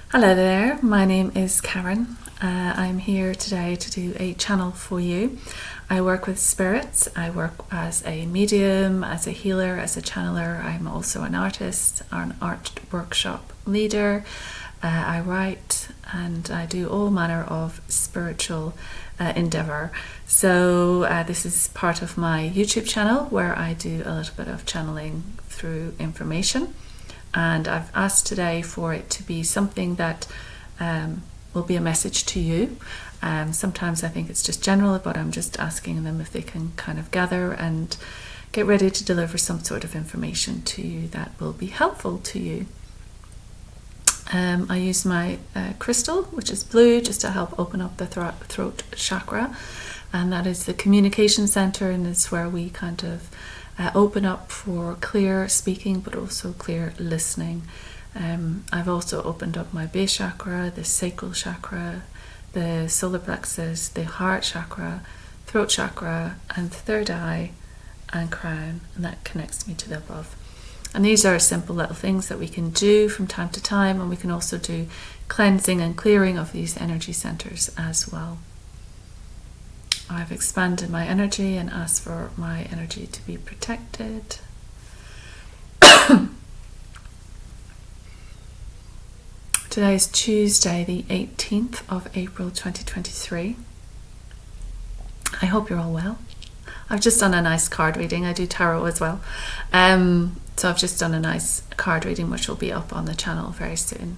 Hello there, my name is Karen. I'm here today to do a channel for you. I work with spirits. I work as a medium, as a healer, as a channeler. I'm also an artist, an art workshop leader. I write and I do all manner of spiritual endeavour. So this is part of my YouTube channel where I do a little bit of channeling through information. And I've asked today for it to be something that will be a message to you. Sometimes I think it's just general, but I'm just asking them if they can kind of gather and get ready to deliver some sort of information to you that will be helpful to you. I use my crystal, which is blue, just to help open up the throat chakra. And that is the communication center, and it's where we kind of open up for clear speaking, but also clear listening. I've also opened up my base chakra, the sacral chakra, the solar plexus, the heart chakra, throat chakra, and third eye and crown, and that connects me to the above. And these are simple little things that we can do from time to time, and we can also do cleansing and clearing of these energy centers as well. I've expanded my energy and asked for my energy to be protected. Today is Tuesday, the 18th of April 2023. I hope you're all well. I've just done a nice card reading. I do tarot as well. So I've just done a nice card reading which will be up on the channel very soon.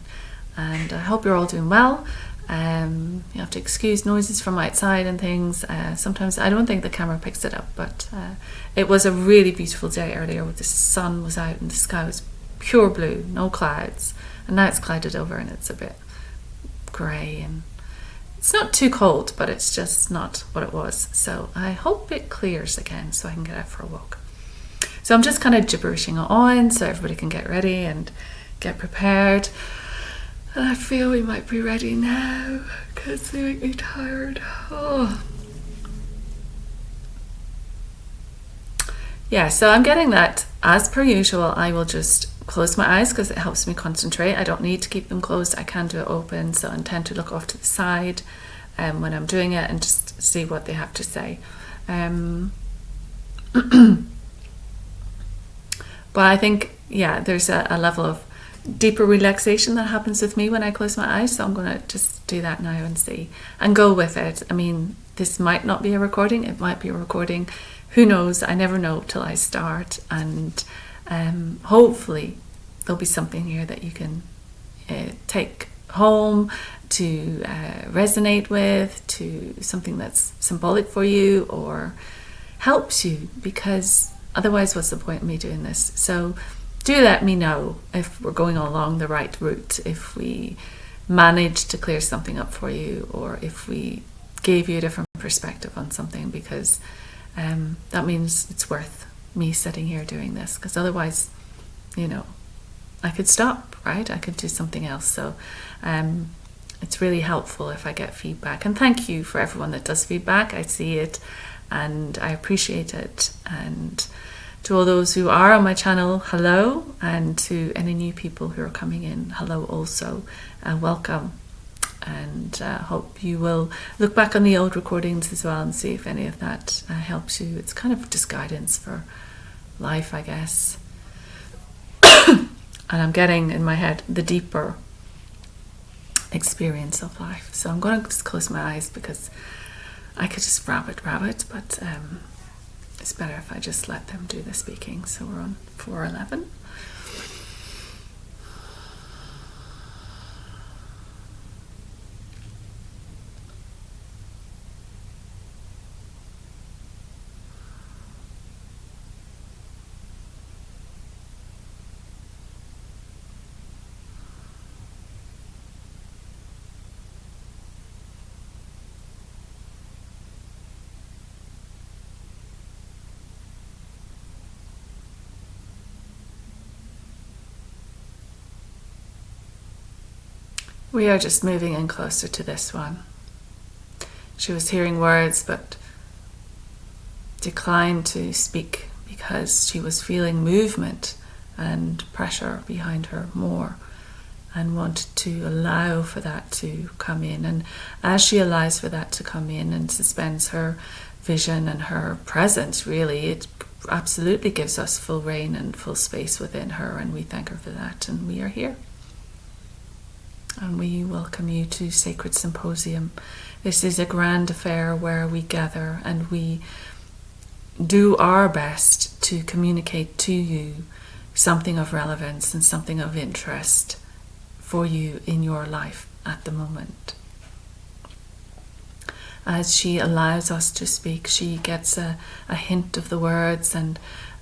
And I hope you're all doing well. You have to excuse noises from outside and things. Sometimes I don't think the camera picks it up, but it was a really beautiful day earlier where the sun was out and the sky was pure blue, no clouds, and now it's clouded over and it's a bit grey, and it's not too cold, but it's just not what it was. So I hope it clears again so I can get out for a walk. So I'm just kind of gibberishing on so everybody can get ready and get prepared. And I feel we might be ready now because they make me tired. Oh. Yeah, so I'm getting that, as per usual, I will just close my eyes because it helps me concentrate. I don't need to keep them closed. I can do it open, so I intend to look off to the side when I'm doing it and just see what they have to say. But I think, yeah, there's a level of deeper relaxation that happens with me when I close my eyes, so I'm going to just do that now and see and go with it. I mean, this might not be a recording, it might be a recording, who knows? I never know till I start, and hopefully there'll be something here that you can take home to resonate with, to something that's symbolic for you or helps you, because otherwise what's the point of me doing this? So do let me know if we're going along the right route, if we managed to clear something up for you, or if we gave you a different perspective on something, because that means it's worth me sitting here doing this, because otherwise, you know, I could stop, right? I could do something else. So it's really helpful if I get feedback, and thank you for everyone that does feedback. I see it and I appreciate it. And to all those who are on my channel, hello, and to any new people who are coming in, hello also, welcome, and hope you will look back on the old recordings as well and see if any of that helps you. It's kind of just guidance for life, I guess. And I'm getting in my head the deeper experience of life. So I'm going to just close my eyes because I could just rabbit, but it's better if I just let them do the speaking. So we're on 411. We are just moving in closer to this one. She was hearing words but declined to speak because she was feeling movement and pressure behind her more and want to allow for that to come in. And as she allows for that to come in and suspends her vision and her presence, really, it absolutely gives us full reign and full space within her, and we thank her for that, and we are here. And we welcome you to Sacred Symposium. This is a grand affair where we gather and we do our best to communicate to you something of relevance and something of interest for you in your life at the moment. As she allows us to speak, she gets a hint of the words and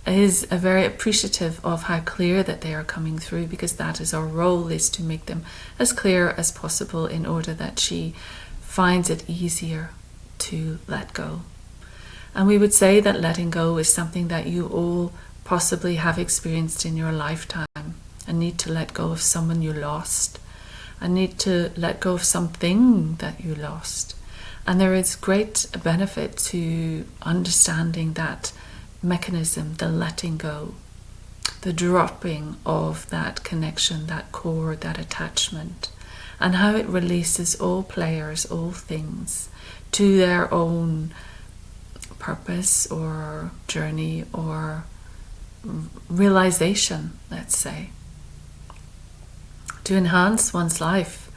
is very appreciative of how clear that they are coming through, because that is our role, is to make them as clear as possible in order that she finds it easier to let go. And we would say that letting go is something that you all possibly have experienced in your lifetime. A need to let go of someone you lost. A need to let go of something that you lost. And there is great benefit to understanding that mechanism, the letting go, the dropping of that connection, that cord, that attachment, and how it releases all players, all things, to their own purpose or journey or realization, let's say. To enhance one's life,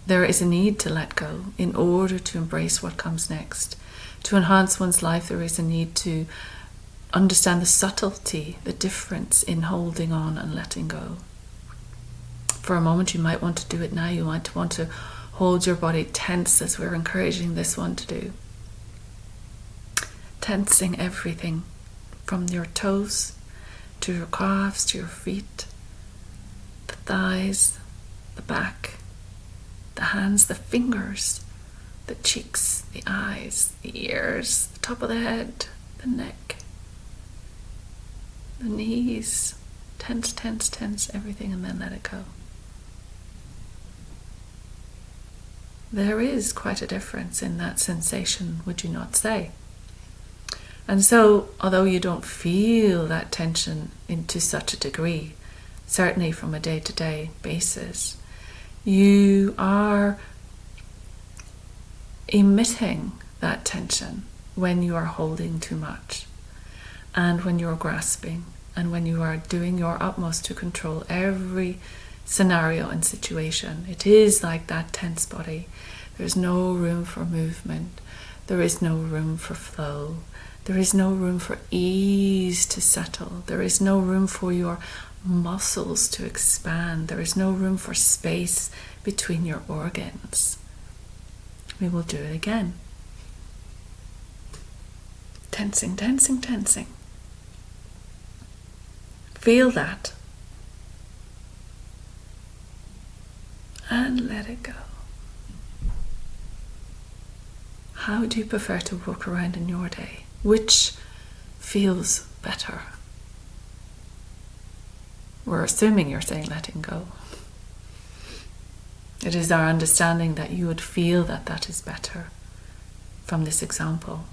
there is a need to let go in order to embrace what comes next. To enhance one's life, there is a need to understand the subtlety, the difference in holding on and letting go. For a moment, you might want to do it now. You might want to hold your body tense, as we're encouraging this one to do. Tensing everything from your toes to your calves, to your feet, the thighs, the back, the hands, the fingers, the cheeks, the eyes, the ears, the top of the head, the neck, the knees. Tense, tense, tense everything, and then let it go. There is quite a difference in that sensation, would you not say? And so, although you don't feel that tension to such a degree, certainly from a day-to-day basis, you are emitting that tension when you are holding too much, and when you're grasping, and when you are doing your utmost to control every scenario and situation. It is like that tense body. There's no room for movement. There is no room for flow. There is no room for ease to settle. There is no room for your muscles to expand. There is no room for space between your organs. We will do it again. Tensing, tensing, tensing. Feel that. And let it go. How do you prefer to walk around in your day? Which feels better? We're assuming you're saying letting go. It is our understanding that you would feel that that is better from this example.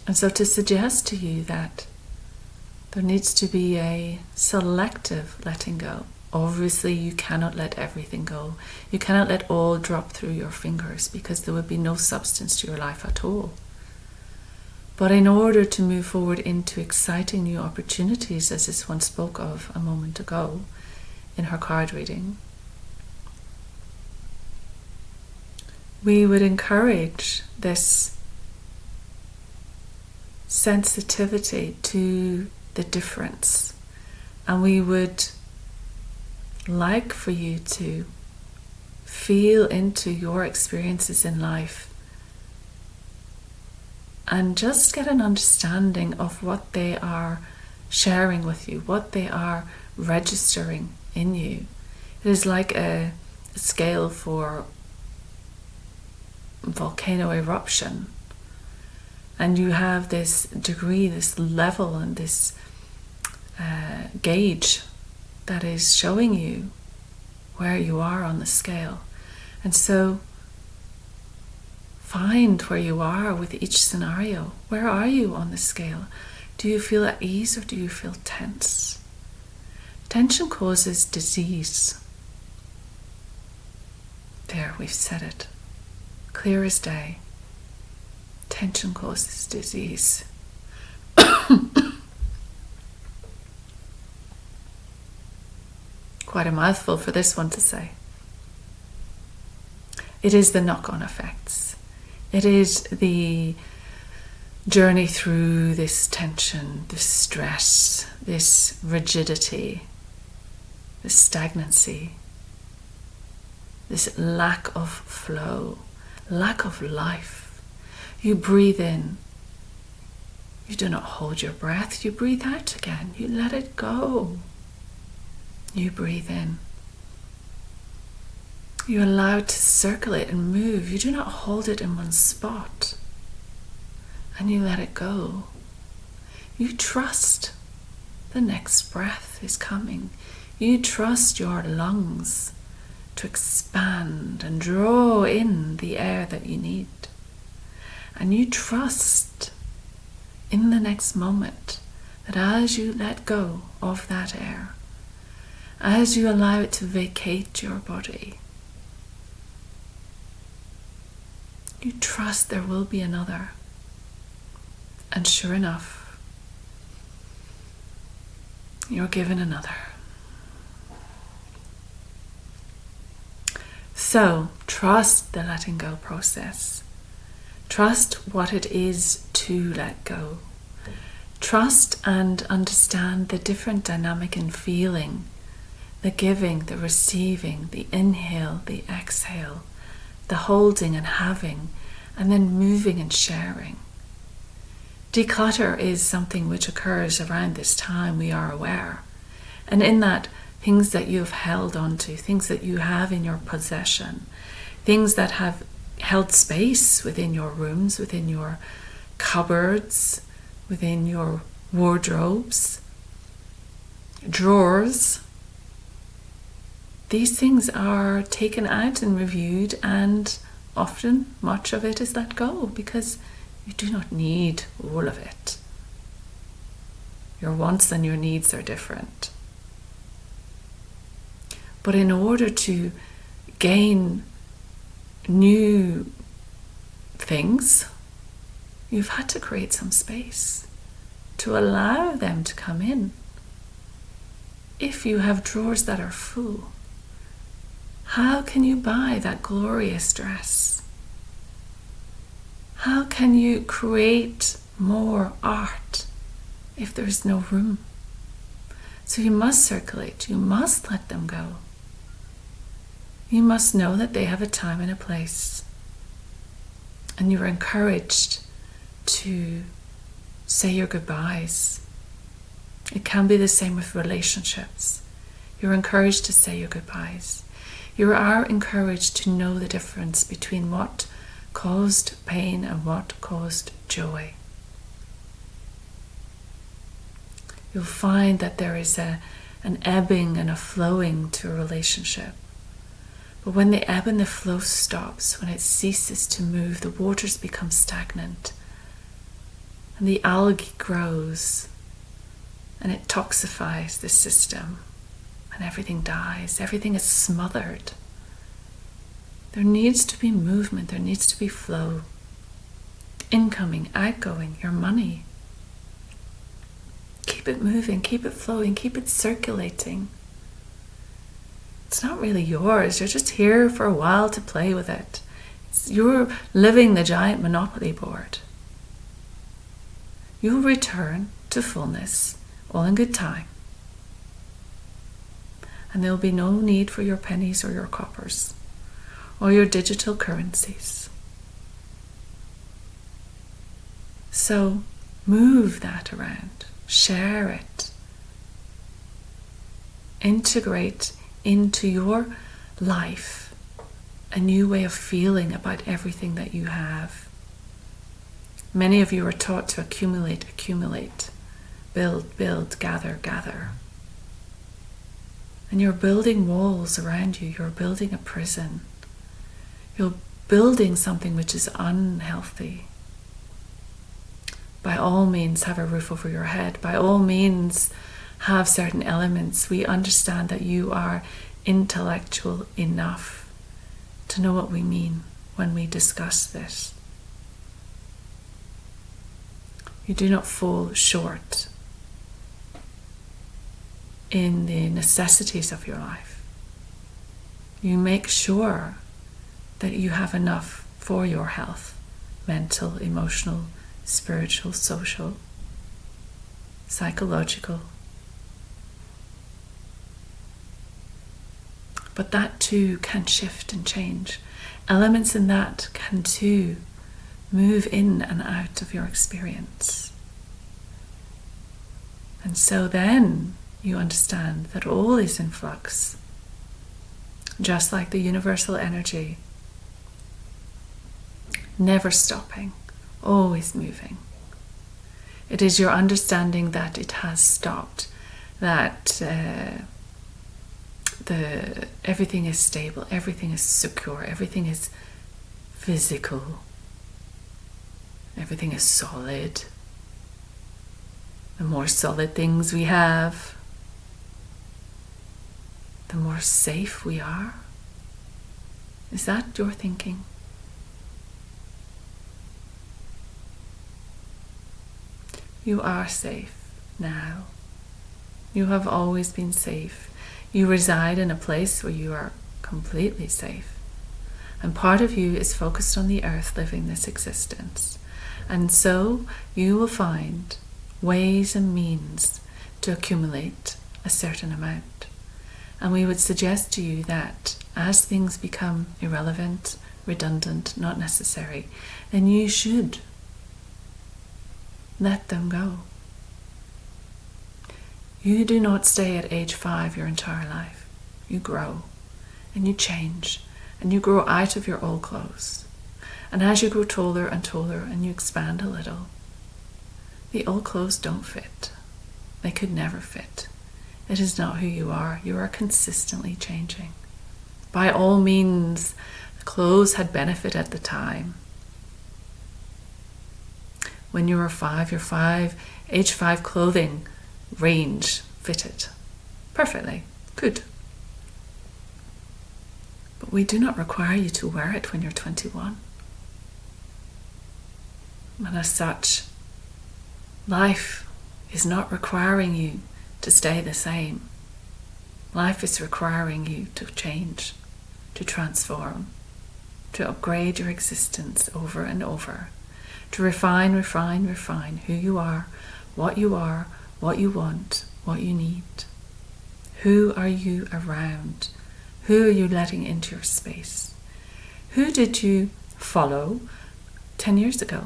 And so to suggest to you that there needs to be a selective letting go. Obviously, you cannot let everything go. You cannot let all drop through your fingers, because there would be no substance to your life at all. But in order to move forward into exciting new opportunities, as this one spoke of a moment ago in her card reading, we would encourage this sensitivity to the difference. And we would like for you to feel into your experiences in life and just get an understanding of what they are sharing with you, what they are registering in you. It is like a scale for volcano eruption, and you have this degree, this level, and this gauge that is showing you where you are on the scale. And so find where you are with each scenario. Where are you on the scale? Do you feel at ease or do you feel tense? Tension causes disease. There, we've said it. Clear as day. Tension causes disease. Quite a mouthful for this one to say. It is the knock-on effects. It is the journey through this tension, this stress, this rigidity, this stagnancy, this lack of flow, lack of life. You breathe in. You do not hold your breath. You breathe out again. You let it go. You breathe in. You allow it to circulate and move. You do not hold it in one spot. And you let it go. You trust the next breath is coming. You trust your lungs to expand and draw in the air that you need. And you trust in the next moment that as you let go of that air, as you allow it to vacate your body, you trust there will be another. And sure enough, you're given another. So, trust the letting go process. Trust what it is to let go. Trust and understand the different dynamic in feeling, the giving, the receiving, the inhale, the exhale, the holding and having, and then moving and sharing. Declutter is something which occurs around this time, we are aware. And in that, things that you've held onto, things that you have in your possession, things that have held space within your rooms, within your cupboards, within your wardrobes, drawers. These things are taken out and reviewed, and often much of it is let go because you do not need all of it. Your wants and your needs are different. But in order to gain new things, you've had to create some space to allow them to come in. If you have drawers that are full, how can you buy that glorious dress? How can you create more art if there's no room? So you must circulate, you must let them go. You must know that they have a time and a place. And you're encouraged to say your goodbyes. It can be the same with relationships. You're encouraged to say your goodbyes. You are encouraged to know the difference between what caused pain and what caused joy. You'll find that there is an ebbing and a flowing to a relationship. But when the ebb and the flow stops, when it ceases to move, the waters become stagnant. And the algae grows. And it toxifies the system. And everything dies. Everything is smothered. There needs to be movement. There needs to be flow. Incoming, outgoing, your money. Keep it moving. Keep it flowing. Keep it circulating. It's not really yours. You're just here for a while to play with it. You're living the giant Monopoly board. You'll return to fullness, all in good time. And there'll be no need for your pennies or your coppers or your digital currencies. So move that around. Share it. Integrate into your life a new way of feeling about everything that you have. Many of you are taught to accumulate, build, gather. And you're building walls around you. You're building a prison. You're building something which is unhealthy. By all means, have a roof over your head. By all means, have certain elements, we understand that you are intellectual enough to know what we mean when we discuss this. You do not fall short in the necessities of your life. You make sure that you have enough for your health, mental, emotional, spiritual, social, psychological. But that too can shift and change. Elements in that can too move in and out of your experience. And so then you understand that all is in flux, just like the universal energy, never stopping, always moving. It is your understanding that it has stopped, that everything is stable, everything is secure, everything is physical, everything is solid. The more solid things we have, the more safe we are. Is that your thinking? You are safe now. You have always been safe. You reside in a place where you are completely safe. And part of you is focused on the earth living this existence. And so you will find ways and means to accumulate a certain amount. And we would suggest to you that as things become irrelevant, redundant, not necessary, then you should let them go. You do not stay at age 5 your entire life. You grow and you change and you grow out of your old clothes. And as you grow taller and taller and you expand a little, the old clothes don't fit. They could never fit. It is not who you are. You are consistently changing. By all means, the clothes had benefit at the time. When you were 5, your age 5 clothing range fitted perfectly. Good. But we do not require you to wear it when you're 21. And as such, life is not requiring you to stay the same. Life is requiring you to change, to transform, to upgrade your existence over and over, to refine who you are, what you want, what you need. Who are you around? Who are you letting into your space? Who did you follow 10 years ago?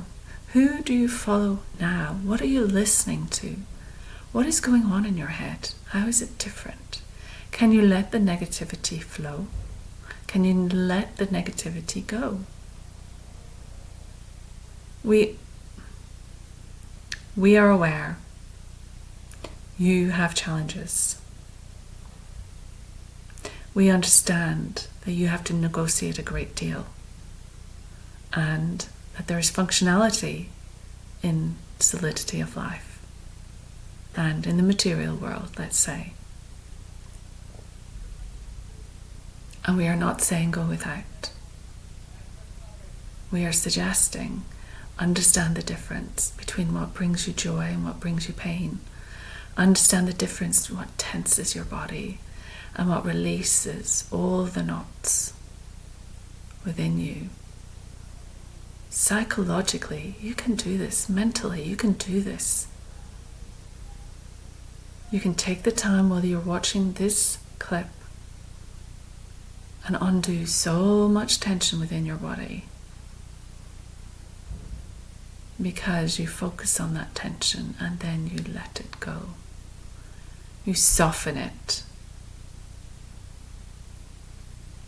Who do you follow now? What are you listening to? What is going on in your head? How is it different? Can you let the negativity flow? Can you let the negativity go? We are aware you have challenges. We understand that you have to negotiate a great deal and that there is functionality in solidity of life and in the material world, let's say. And we are not saying go without. We are suggesting understand the difference between what brings you joy and what brings you pain. Understand the difference between what tenses your body and what releases all the knots within you. Psychologically, you can do this. Mentally, you can do this. You can take the time while you're watching this clip and undo so much tension within your body because you focus on that tension and then you let it go. You soften it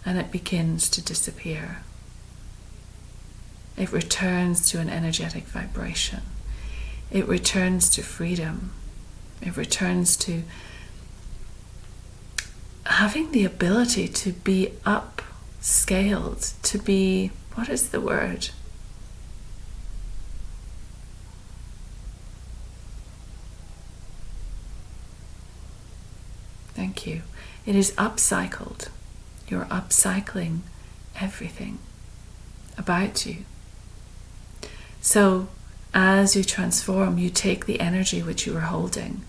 and it begins to disappear. It returns to an energetic vibration. It returns to freedom. It returns to having the ability to be upscaled, to be, what is the word? It is upcycled. You're upcycling everything about you. So as you transform, you take the energy which you were holding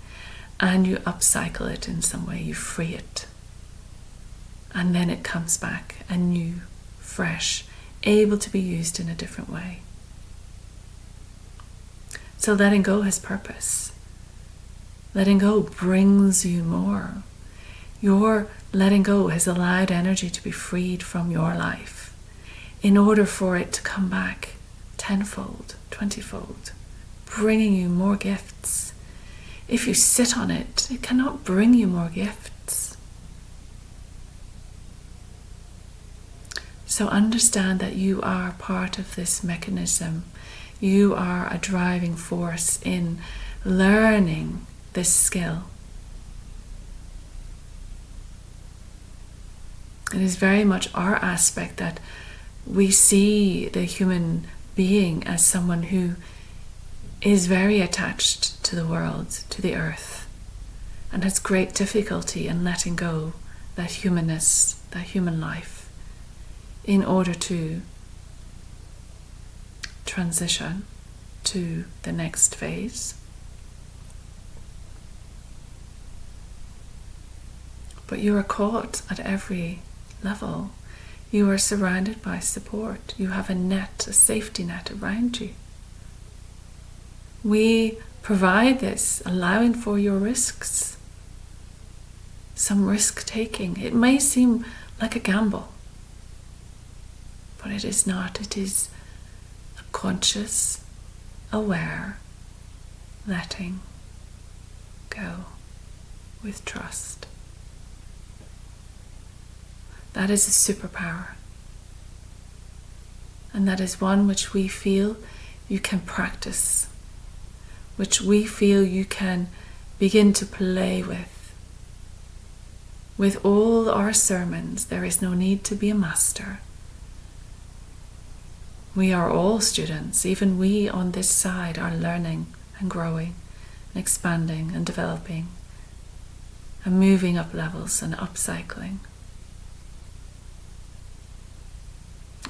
and you upcycle it in some way. You free it. And then it comes back anew, fresh, able to be used in a different way. So letting go has purpose. Letting go brings you more. Your letting go has allowed energy to be freed from your life in order for it to come back tenfold, 20-fold, bringing you more gifts. If you sit on it, it cannot bring you more gifts. So understand that you are part of this mechanism. You are a driving force in learning this skill. It is very much our aspect that we see the human being as someone who is very attached to the world, to the earth, and has great difficulty in letting go that humanness, that human life, in order to transition to the next phase. But you are caught at every level. You are surrounded by support. You have a net, a safety net around you. We provide this, allowing for your risks. Some risk taking. It may seem like a gamble, but it is not. It is a conscious, aware letting go with trust. That is a superpower. And that is one which we feel you can practice, which we feel you can begin to play with. With all our sermons, there is no need to be a master. We are all students. Even we on this side are learning and growing and expanding and developing and moving up levels and upcycling.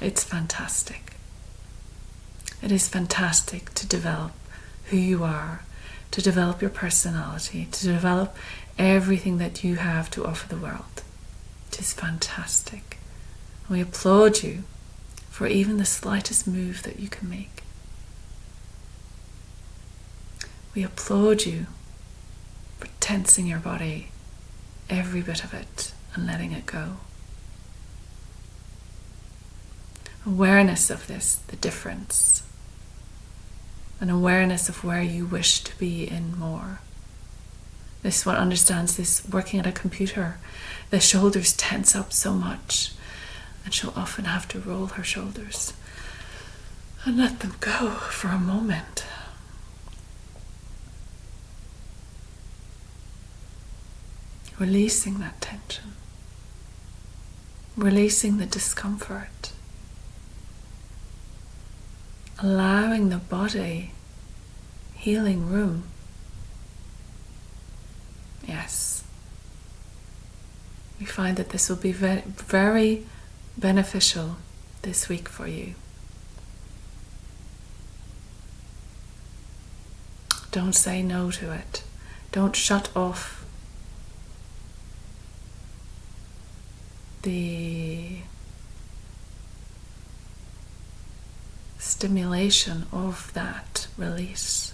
It's fantastic. It is fantastic to develop who you are, to develop your personality, to develop everything that you have to offer the world. It is fantastic. And we applaud you for even the slightest move that you can make. We applaud you for tensing your body, every bit of it, and letting it go. Awareness of this, the difference, an awareness of where you wish to be in more. This one understands this working at a computer. The shoulders tense up so much, and she'll often have to roll her shoulders and let them go for a moment. Releasing that tension, releasing the discomfort. Allowing the body healing room. Yes. We find that this will be very, very beneficial this week for you. Don't say no to it. Don't shut off the stimulation of that release.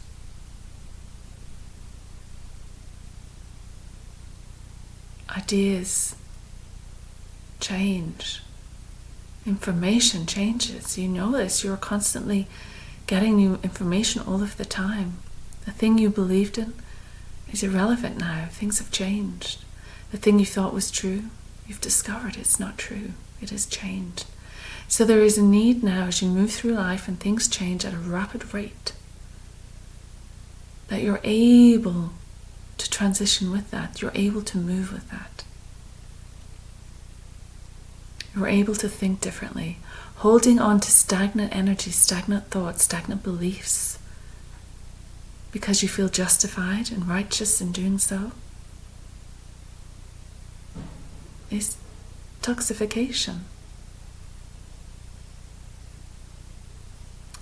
Ideas change. Information changes. You know this. You're constantly getting new information all of the time. The thing you believed in is irrelevant now. Things have changed. The thing you thought was true, you've discovered it's not true. It has changed. So there is a need now as you move through life and things change at a rapid rate that you're able to transition with that. You're able to move with that. You're able to think differently. Holding on to stagnant energy, stagnant thoughts, stagnant beliefs because you feel justified and righteous in doing so is toxification.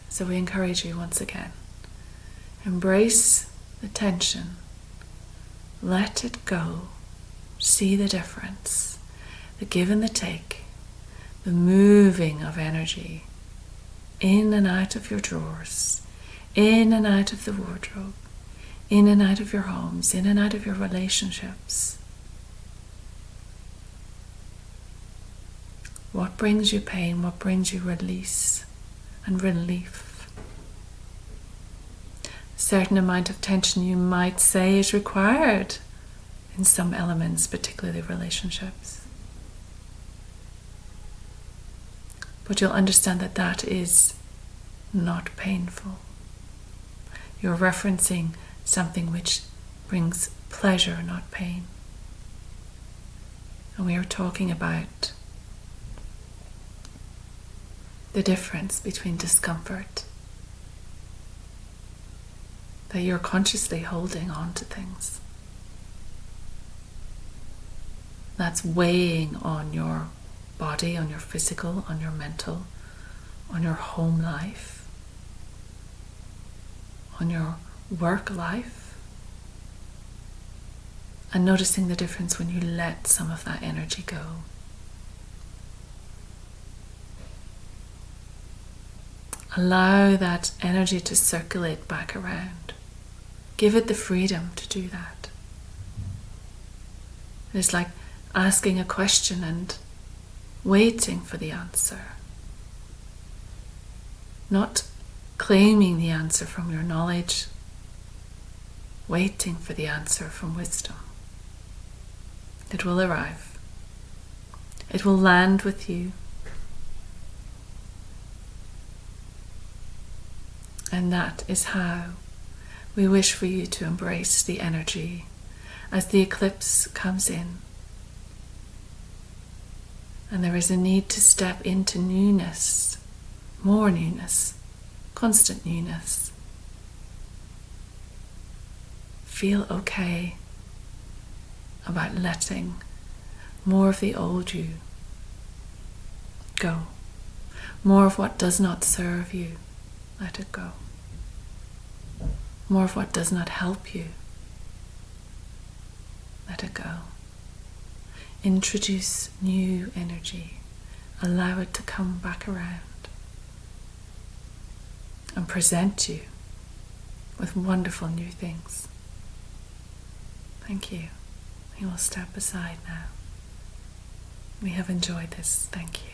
So we encourage you once again, embrace the tension, let it go, see the difference, the give and the take, the moving of energy in and out of your drawers, in and out of the wardrobe, in and out of your homes, in and out of your relationships. What brings you pain? What brings you release and relief? A certain amount of tension, you might say, is required in some elements, particularly relationships. But you'll understand that that is not painful. You're referencing something which brings pleasure, not pain. And we are talking about the difference between discomfort, that you're consciously holding on to things, that's weighing on your body, on your physical, on your mental, on your home life, on your work life, and noticing the difference when you let some of that energy go. Allow that energy to circulate back around. Give it the freedom to do that. It's like asking a question and waiting for the answer. Not claiming the answer from your knowledge, waiting for the answer from wisdom. It will arrive. It will land with you. And that is how we wish for you to embrace the energy as the eclipse comes in. And there is a need to step into newness, more newness, constant newness. Feel okay about letting more of the old you go. More of what does not serve you, let it go. More of what does not help you, let it go. Introduce new energy. Allow it to come back around and present you with wonderful new things. Thank you. You will step aside now. We have enjoyed this. Thank you.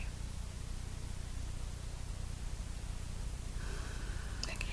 Thank you.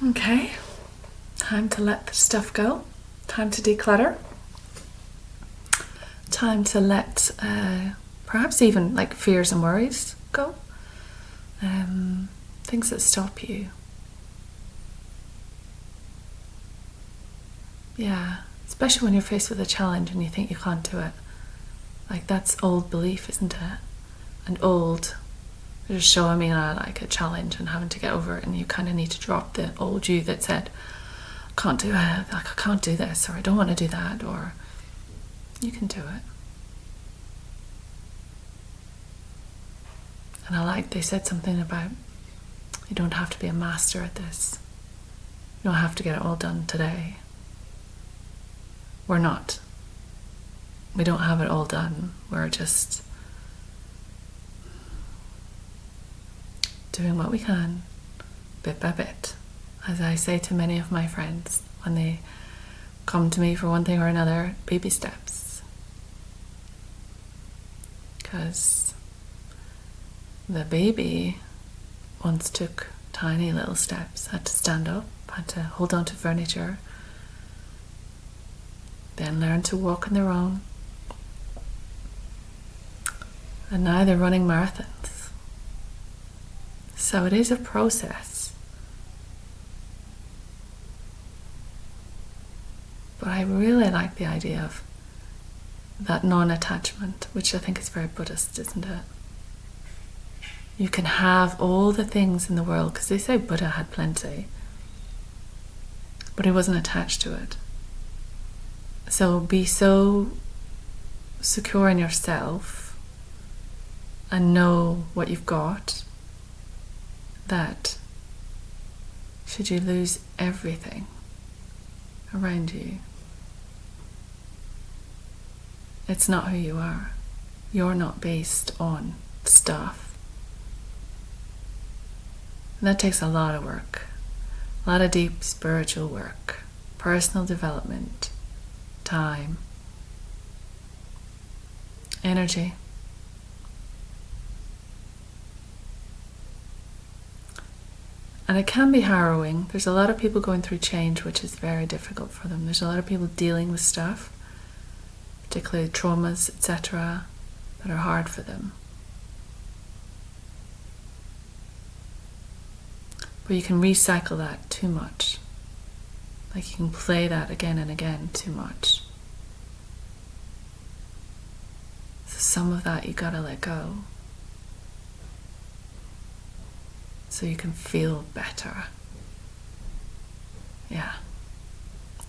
Okay, time to let the stuff go, time to declutter, time to let perhaps even like fears and worries go, things that stop you. Yeah, especially when you're faced with a challenge and you think you can't do it. Like that's old belief, isn't it? And old. They're just showing me like a challenge and having to get over it, and you kind of need to drop the old you that said, I can't do it, like I can't do this, or I don't want to do that, or you can do it. And I like they said something about you don't have to be a master at this. You don't have to get it all done today. We're not. We don't have it all done. We're just doing what we can, bit by bit. As I say to many of my friends when they come to me for one thing or another, baby steps. Because the baby once took tiny little steps, had to stand up, had to hold on to furniture, then learn to walk on their own. And now they're running marathons. So it is a process. But I really like the idea of that non-attachment, which I think is very Buddhist, isn't it? You can have all the things in the world, because they say Buddha had plenty, but he wasn't attached to it. So be so secure in yourself and know what you've got that should you lose everything around you, it's not who you are. You're not based on stuff. And that takes a lot of work, a lot of deep spiritual work, personal development, time, energy. And it can be harrowing. There's a lot of people going through change, which is very difficult for them. There's a lot of people dealing with stuff, particularly traumas, etc., that are hard for them. But you can recycle that too much. Like you can play that again and again too much. So some of that you gotta let go, so you can feel better. Yeah.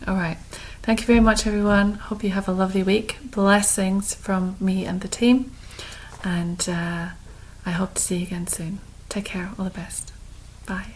All right. Thank you very much, everyone. Hope you have a lovely week. Blessings from me and the team. And I hope to see you again soon. Take care. All the best. Bye.